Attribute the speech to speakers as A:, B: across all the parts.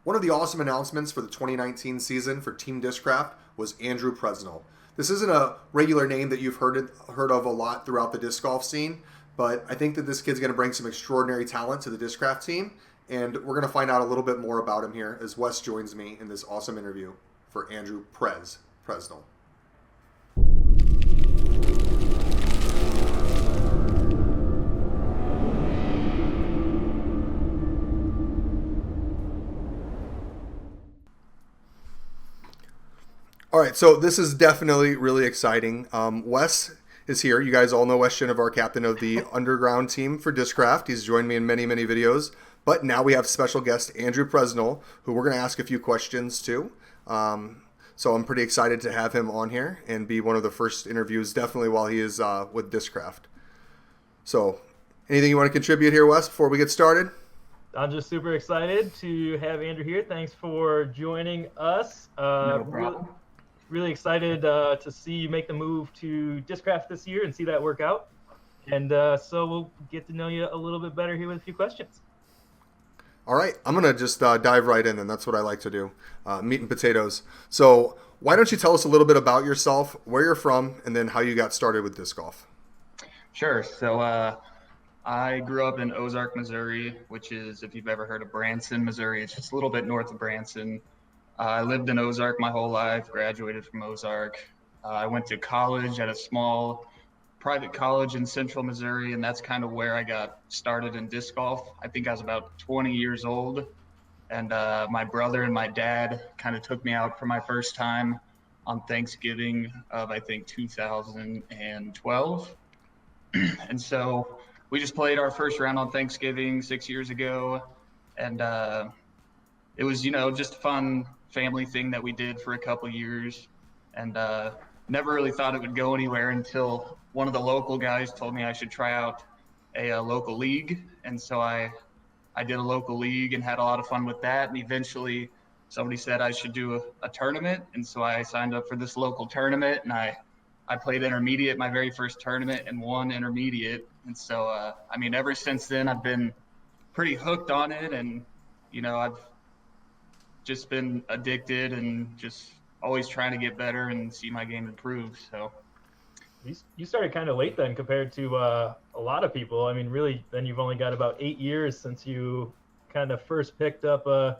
A: One of the awesome announcements for the 2019 season for Team Discraft was Andrew Presnell. This isn't a regular name that you've heard of a lot throughout the disc golf scene, but I think that this kid's going to bring some extraordinary talent to the Discraft team, and we're going to find out a little bit more about him here as Wes joins me in this awesome interview for Andrew Presnell. All right, so this is definitely really exciting. Wes is here. You guys all know Wes Shinevar, captain of the underground team for Discraft. He's joined me in many, many videos. But now we have special guest Andrew Presnell, who we're going to ask a few questions to. So I'm pretty excited to have him on here and be one of the first interviews, definitely while he is with Discraft. So anything you want to contribute here, Wes, before we get started?
B: I'm just super excited to have Andrew here. Thanks for joining us.
C: No problem.
B: Really excited to see you make the move to Discraft this year and see that work out. And so we'll get to know you a little bit better here with a few questions.
A: All right, I'm going to just dive right in, and that's what I like to do, meat and potatoes. So why don't you tell us a little bit about yourself, where you're from, and then how you got started with disc golf?
C: Sure. So I grew up in Ozark, Missouri, which is, if you've ever heard of Branson, Missouri, it's just a little bit north of Branson. I lived in Ozark my whole life, graduated from Ozark. I went to college at a small private college in central Missouri, and that's kind of where I got started in disc golf. I think I was about 20 years old, and my brother and my dad kind of took me out for my first time on Thanksgiving of, I think, 2012. And so we just played our first round on Thanksgiving 6 years ago, and it was, just a fun family thing that we did for a couple of years, and never really thought it would go anywhere until one of the local guys told me I should try out a local league. And so I did a local league and had a lot of fun with that. And eventually somebody said I should do a tournament. And so I signed up for this local tournament, and I played intermediate my very first tournament and won intermediate. And so, ever since then I've been pretty hooked on it, and, I've just been addicted and just always trying to get better and see my game improve. So
B: you started kind of late then compared to a lot of people. I mean, really, then you've only got about 8 years since you kind of first picked up a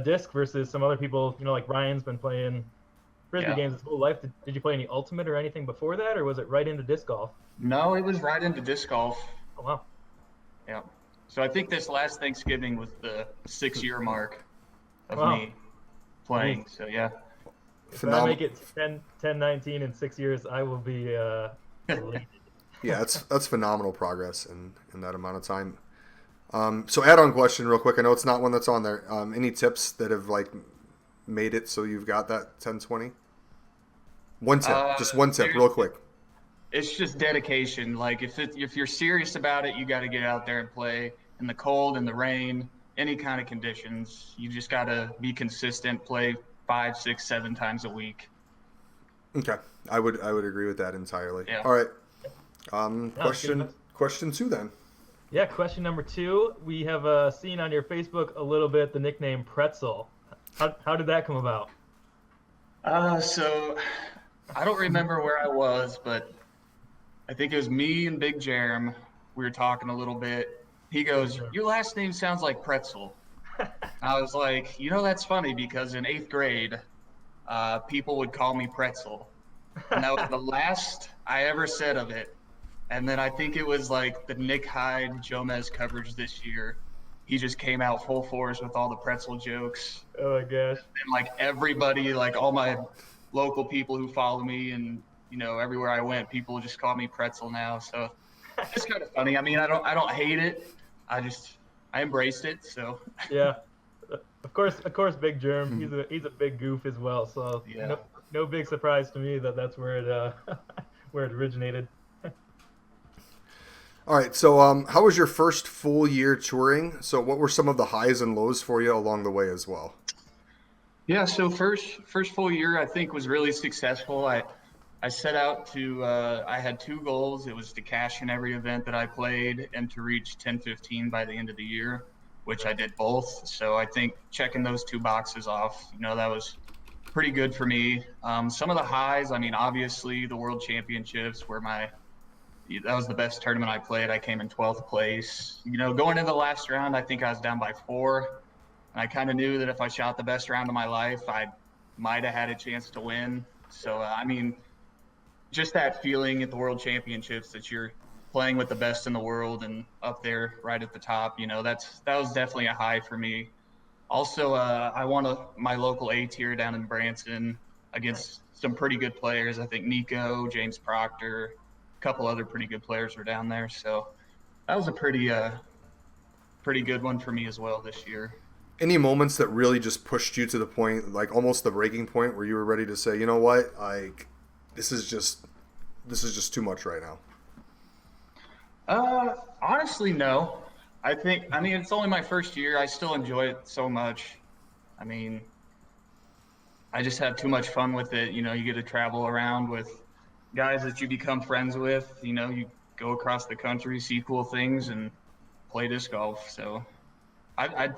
B: disc versus some other people, like Ryan's been playing Frisbee games his whole life. Did you play any Ultimate or anything before that, or was it right into disc golf?
C: No, it was right into disc golf.
B: Oh, wow.
C: Yeah. So I think this last Thanksgiving was the 6-year mark of me playing. So, yeah.
B: If I make it 10-19 in 6 years, I will be elated.
A: Yeah, that's phenomenal progress in that amount of time. So add-on question real quick. I know it's not one that's on there. Any tips that have made it so you've got that 10-20? One tip, just one tip real quick.
C: It's just dedication. If you're serious about it, you got to get out there and play in the cold, in the rain, any kind of conditions. You just got to be consistent, play 5, 6, 7 times a week.
A: Okay, I would agree with that entirely.
C: Yeah.
A: All right. Question 2 then.
B: Yeah, question number 2. We have seen on your Facebook a little bit the nickname Pretzel. How did that come about?
C: So I don't remember where I was, but I think it was me and Big Jerem. We were talking a little bit. He goes, "Your last name sounds like Pretzel." I was like, that's funny because in 8th grade, people would call me Pretzel. And that was the last I ever said of it. And then I think it was the Nick Hyde Jomez coverage this year. He just came out full force with all the Pretzel jokes.
B: Oh, my gosh.
C: And everybody, all my local people who follow me and, everywhere I went, people just call me Pretzel now. So it's kind of funny. I mean, I don't hate it. I embraced it. So
B: yeah, of course, Big Germ. He's a big goof as well. So
C: yeah.
B: No big surprise to me that's where it where it originated.
A: All right. So how was your first full year touring? So what were some of the highs and lows for you along the way as well?
C: Yeah. So first full year I think was really successful. I set out to, I had 2 goals. It was to cash in every event that I played and to reach 10-15 by the end of the year. which I did both. So I think checking those two boxes off, that was pretty good for me. Some of the highs, I mean, obviously the World Championships were that was the best tournament I played. I came in 12th place. Going into the last round, I think I was down by 4. And I kind of knew that if I shot the best round of my life, I might have had a chance to win. So, I mean, just that feeling at the World Championships that you're playing with the best in the world and up there right at the top, that was definitely a high for me. Also, I won my local A tier down in Branson against some pretty good players. I think Nico, James Proctor, a couple other pretty good players were down there. So that was a pretty good one for me as well this year.
A: Any moments that really just pushed you to the point, like almost the breaking point, where you were ready to say, you know what, like this is just too much right now?
C: Honestly, no. I mean, it's only my first year. I still enjoy it so much. I mean, I just have too much fun with it. You get to travel around with guys that you become friends with. You go across the country, see cool things, and play disc golf. So I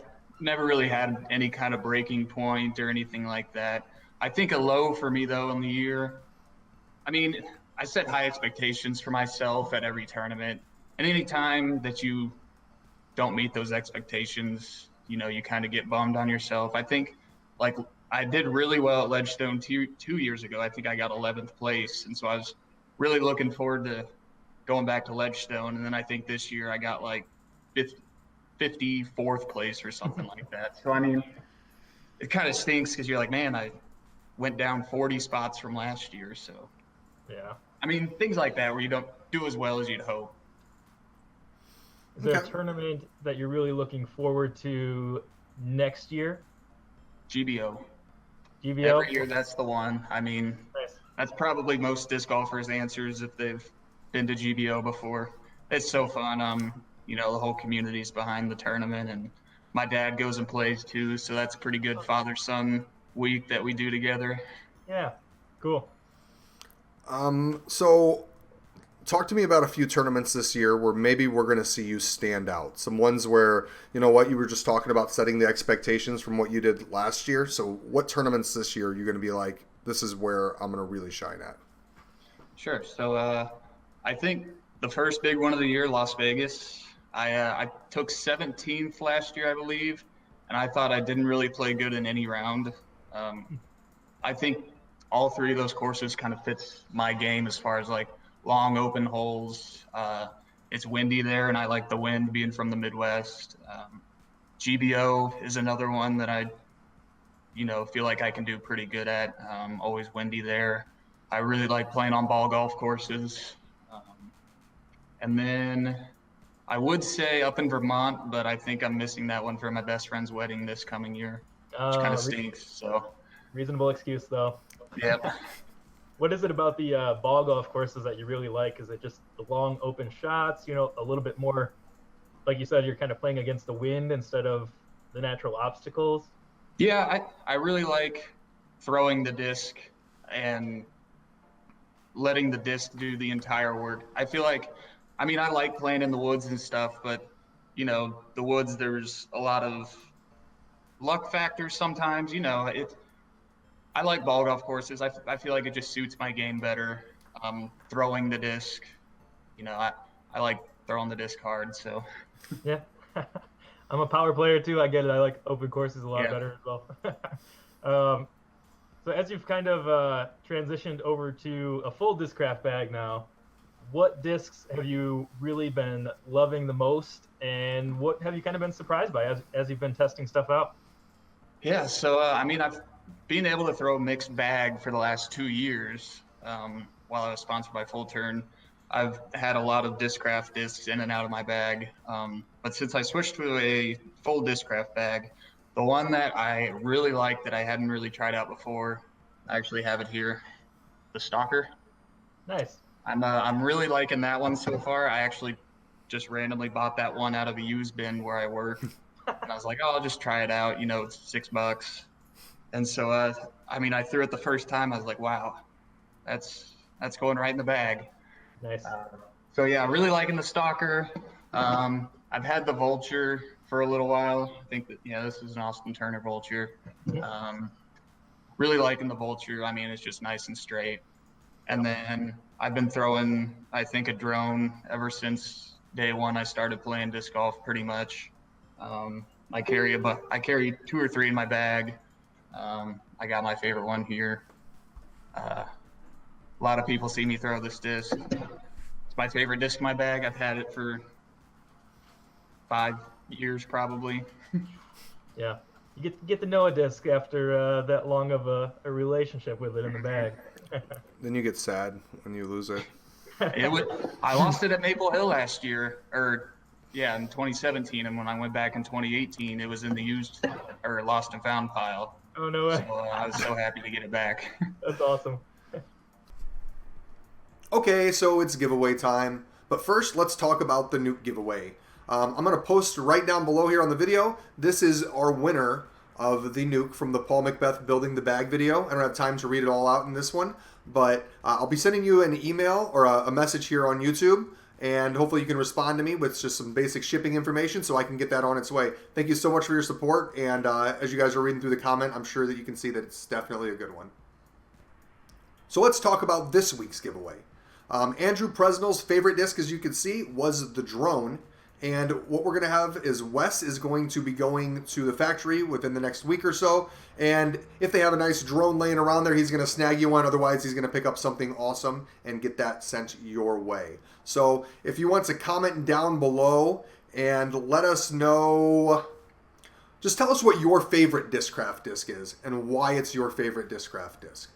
C: never really had any kind of breaking point or anything like that. I think a low for me, though, in the year, I mean, I set high expectations for myself at every tournament. And any time that you don't meet those expectations, you kind of get bummed on yourself. I think, like, I did really well at Ledgestone 2 years ago. I think I got 11th place. And so I was really looking forward to going back to Ledgestone. And then I think this year I got, like, 54th place or something like that. So, I mean, it kind of stinks because you're like, man, I went down 40 spots from last year. So,
B: Yeah.
C: I mean, things like that where you don't do as well as you'd hope.
B: Is there a tournament that you're really looking forward to next year?
C: GBO.
B: GBO?
C: Every year, that's the one. I mean,
B: Nice.
C: that's probably most disc golfers' answers if they've been to GBO before. It's so fun. The whole community's behind the tournament, and my dad goes and plays too, so that's a pretty good father-son week that we do together.
B: Yeah. Cool.
A: So talk to me about a few tournaments this year where maybe we're going to see you stand out. Some ones where, you were just talking about setting the expectations from what you did last year. So what tournaments this year are you going to be like, this is where I'm going to really shine at?
C: Sure. So I think the first big one of the year, Las Vegas, I took 17th last year, I believe, and I thought I didn't really play good in any round. I think all 3 of those courses kind of fits my game as far as like long open holes. It's windy there, and I like the wind being from the Midwest. GBO is another one that I, feel like I can do pretty good at. Always windy there. I really like playing on ball golf courses. And then I would say up in Vermont, but I think I'm missing that one for my best friend's wedding this coming year, which kind of stinks. So
B: Reasonable excuse, though.
C: Yep.
B: What is it about the ball golf courses that you really like? Is it just the long open shots, a little bit more, like you said, you're kind of playing against the wind instead of the natural obstacles?
C: Yeah, I really like throwing the disc and letting the disc do the entire work. I feel like, I mean, I like playing in the woods and stuff, but, the woods, there's a lot of luck factors sometimes. I like ball golf courses. I feel like it just suits my game better. Throwing the disc, I like throwing the disc hard. So
B: Yeah. I'm a power player too. I get it. I like open courses a lot
C: Yeah.
B: better as well. So as you've kind of transitioned over to a full Discraft bag now, what discs have you really been loving the most, and what have you kind of been surprised by as you've been testing stuff out?
C: Yeah, so I mean, I've been able to throw a mixed bag for the last 2 years. While I was sponsored by Full Turn, I've had a lot of Discraft discs in and out of my bag. But since I switched to a full Discraft bag, the one that I really like that I hadn't really tried out before, I actually have it here, the Stalker.
B: Nice.
C: I'm really liking that one so far. I actually just randomly bought that one out of a used bin where I work. And I was like, oh, I'll just try it out. It's $6. And so, I mean, I threw it the first time. I was like, wow, that's going right in the bag.
B: Nice.
C: So yeah, really liking the Stalker. I've had the Vulture for a little while. I think that, this is an Austin Turner Vulture. Really liking the Vulture. I mean, it's just nice and straight. And then I've been throwing, I think, a drone ever since day one I started playing disc golf pretty much. I carry 2 or 3 in my bag. I got my favorite one here. A lot of people see me throw this disc. It's my favorite disc in my bag. I've had it for 5 years probably.
B: Yeah. You get to know a disc after that long of a relationship with it in the bag.
A: Then you get sad when you lose it.
C: I lost it at Maple Hill last year, in 2017, and when I went back in 2018, it was in the used or lost and found pile.
B: Oh, no way.
C: So I was so happy to get it back.
B: That's awesome.
A: Okay, so it's giveaway time. But first, let's talk about the Nuke giveaway. I'm going to post right down below here on the video. This is our winner of the Nuke from the Paul Macbeth Building the Bag video. I don't have time to read it all out in this one, but I'll be sending you an email or a message here on YouTube, and hopefully you can respond to me with just some basic shipping information so I can get that on its way. Thank you so much for your support, and as you guys are reading through the comment, I'm sure that you can see that it's definitely a good one. So let's talk about this week's giveaway. Andrew Presnell's favorite disc, as you can see, was the drone. And what we're going to have is Wes is going to be going to the factory within the next week or so. And if they have a nice drone laying around there, he's going to snag you one. Otherwise, he's going to pick up something awesome and get that sent your way. So if you want to comment down below and let us know, just tell us what your favorite Discraft disc is and why it's your favorite Discraft disc.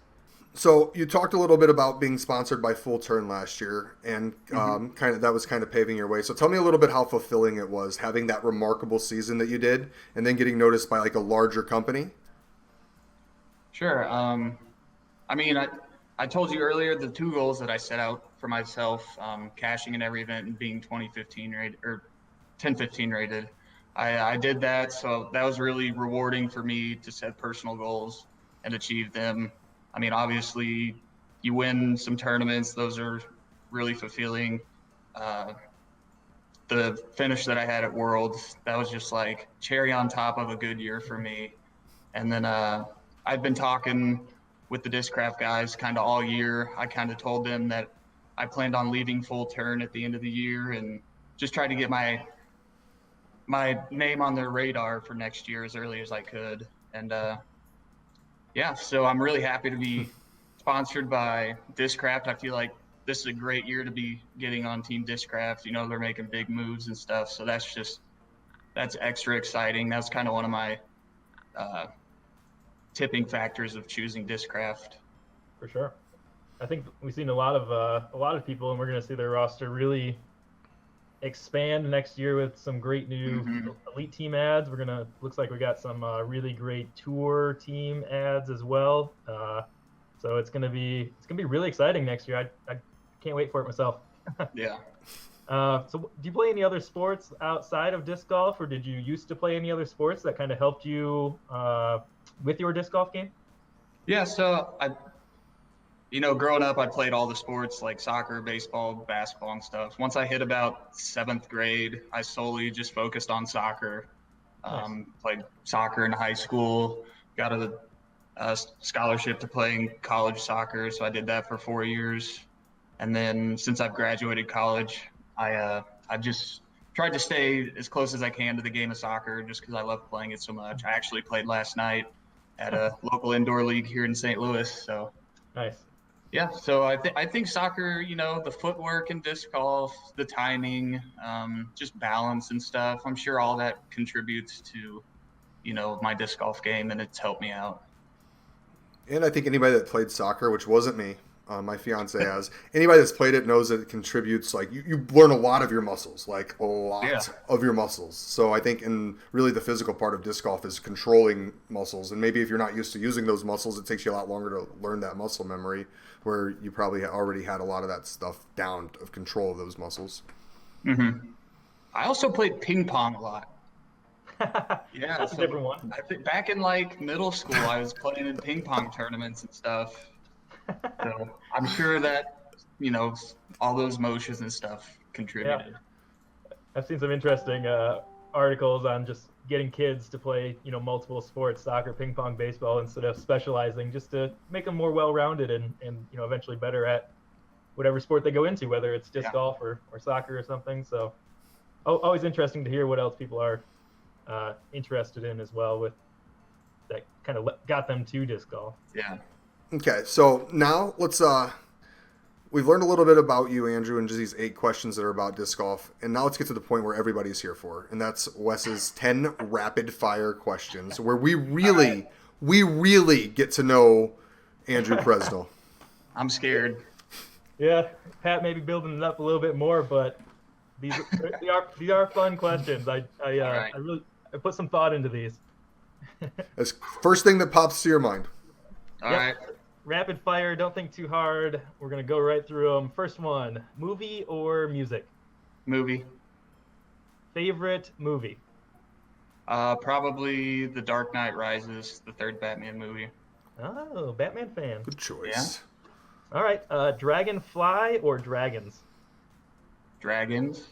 A: So you talked a little bit about being sponsored by Full Turn last year, and that was kind of paving your way. So tell me a little bit how fulfilling it was having that remarkable season that you did, and then getting noticed by like a larger company.
C: Sure. I mean, I told you earlier the 2 goals that I set out for myself, cashing in every event and being 2015 rated or 10-15 rated. I did that, so that was really rewarding for me to set personal goals and achieve them. I mean, obviously, you win some tournaments; those are really fulfilling. The finish that I had at Worlds, that was just like cherry on top of a good year for me. And then I've been talking with the Discraft guys kind of all year. I kind of told them that I planned on leaving Full Turn at the end of the year and just tried to get my name on their radar for next year as early as I could. And so I'm really happy to be sponsored by Discraft. I feel like this is a great year to be getting on Team Discraft. They're making big moves and stuff, so that's extra exciting. That's kind of one of my tipping factors of choosing Discraft.
B: For sure. I think we've seen a lot of people, and we're going to see their roster really expand next year with some great new elite team ads. Looks like we got some really great tour team ads as well. So it's gonna be really exciting next year. I can't wait for it myself.
C: Yeah.
B: So do you play any other sports outside of disc golf, or did you used to play any other sports that kind of helped you with your disc golf game?
C: Yeah. So growing up, I played all the sports like soccer, baseball, basketball, and stuff. Once I hit about 7th grade, I solely just focused on soccer.
B: Nice.
C: Played soccer in high school, got a scholarship to playing college soccer, so I did that for 4 years. And then since I've graduated college, I've just tried to stay as close as I can to the game of soccer just because I love playing it so much. I actually played last night at a local indoor league here in St. Louis, so.
B: Nice.
C: Yeah, so I think soccer, the footwork in disc golf, the timing, just balance and stuff, I'm sure all that contributes to, my disc golf game, and it's helped me out.
A: And I think anybody that played soccer, which wasn't me, my fiance has, anybody that's played it knows that it contributes, like, you learn a lot of your muscles, like a lot of your muscles. So I think really the physical part of disc golf is controlling muscles. And maybe if you're not used to using those muscles, it takes you a lot longer to learn that muscle memory, where you probably already had a lot of that stuff down of control of those muscles.
C: Mm-hmm. I also played ping pong a lot. Yeah,
B: that's a different one.
C: I think back in like middle school, I was playing in ping pong tournaments and stuff. So I'm sure that all those motions and stuff contributed.
B: Yeah. I've seen some interesting articles on just getting kids to play, multiple sports, soccer, ping pong, baseball, instead of specializing, just to make them more well-rounded and eventually better at whatever sport they go into, whether it's disc golf or soccer or something. So always interesting to hear what else people are interested in as well, with that kind of got them to disc golf.
C: Yeah.
A: Okay, so now let's we've learned a little bit about you, Andrew, and just these 8 questions that are about disc golf, and now let's get to the point where everybody's here for, and that's Wes's 10 rapid fire questions, where we really get to know Andrew Presnell.
C: I'm scared.
B: Yeah, Pat may be building it up a little bit more, but these are fun questions. I put some thought into these.
A: That's first thing that pops to your mind.
C: All right.
B: Rapid fire, don't think too hard. We're going to go right through them. First one, movie or music?
C: Movie.
B: Favorite movie?
C: Probably The Dark Knight Rises, the 3rd Batman movie.
B: Oh, Batman fan.
A: Good choice.
B: Yeah. All right, dragonfly or dragons?
C: Dragons.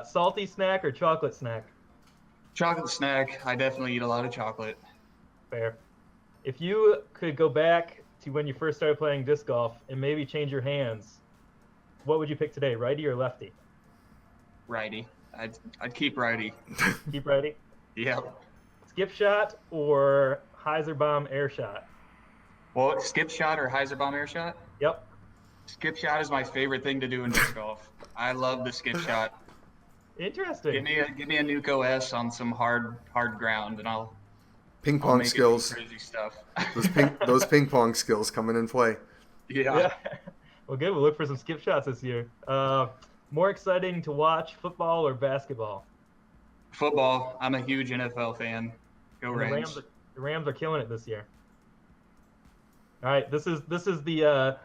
B: Salty snack or chocolate snack?
C: Chocolate snack. I definitely eat a lot of chocolate.
B: Fair. If you could go back to when you first started playing disc golf and maybe change your hands, what would you pick today, righty or lefty?
C: Righty. I'd keep righty.
B: Keep righty?
C: Yep.
B: Skip shot or hyzer bomb air shot?
C: Well, skip shot or hyzer bomb air shot?
B: Yep.
C: Skip shot is my favorite thing to do in disc golf. I love the skip shot.
B: Interesting.
C: Give me a Nuke OS on some hard ground, and I'll
A: Ping pong
C: make
A: skills.
C: crazy stuff.
A: those ping pong skills coming in play.
C: Yeah.
B: Well, good. We'll look for some skip shots this year. More exciting to watch, football or basketball?
C: Football. I'm a huge NFL fan. Go Rams.
B: The Rams are killing it this year. All right, this is the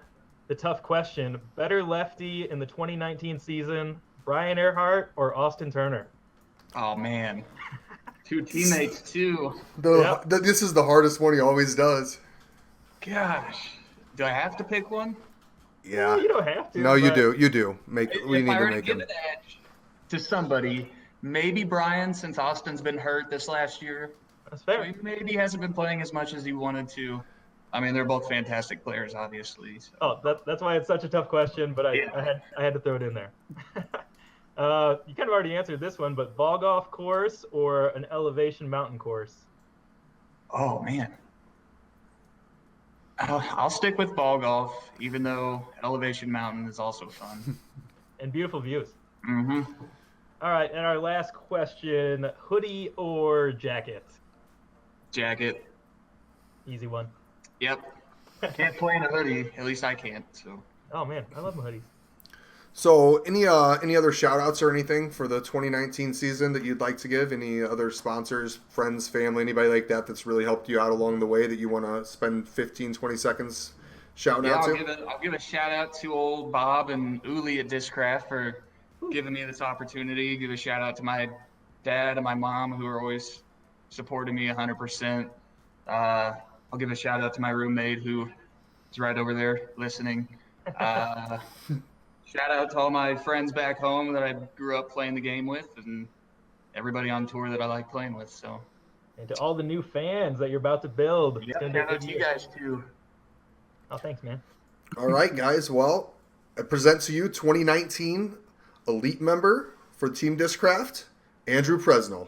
B: tough question. Better lefty in the 2019 season, Brian Earhart or Austin Turner?
C: Oh man, 2 teammates too.
A: This is the hardest one he always does.
C: Gosh, do I have to pick one?
A: Yeah.
B: Well, you don't have to.
A: No, you do. We need to make
C: give
A: him.
C: an edge to somebody, maybe Brian, since Austin's been hurt this last year.
B: That's fair.
C: Maybe he hasn't been playing as much as he wanted to. I mean, they're both fantastic players, obviously. So.
B: Oh, that's why it's such a tough question, but I had to throw it in there. You kind of already answered this one, but ball golf course or an elevation mountain course?
C: Oh man, I'll stick with ball golf, even though elevation mountain is also fun.
B: And beautiful views.
C: Mm-hmm.
B: All right, and our last question, hoodie or jacket?
C: Jacket.
B: Easy one.
C: Yep. Can't play in a hoodie. At least I can't. So.
B: Oh man, I love my hoodies.
A: So, any other shout outs or anything for the 2019 season that you'd like to give? Any other sponsors, friends, family, anybody like that that's really helped you out along the way that you want to spend 15, 20 seconds shouting out to?
C: I'll give a shout out to old Bob and Uli at Discraft for giving me this opportunity. Give a shout out to my dad and my mom who are always supporting me 100%. I'll give a shout out to my roommate who is right over there listening. Shout out to all my friends back home that I grew up playing the game with, and everybody on tour that I like playing with. So,
B: and to all the new fans that you're about to build.
C: Yeah, shout out to you guys too.
B: Oh, thanks, man.
A: All right, guys. Well, I present to you 2019 Elite member for Team Discraft, Andrew Presnell.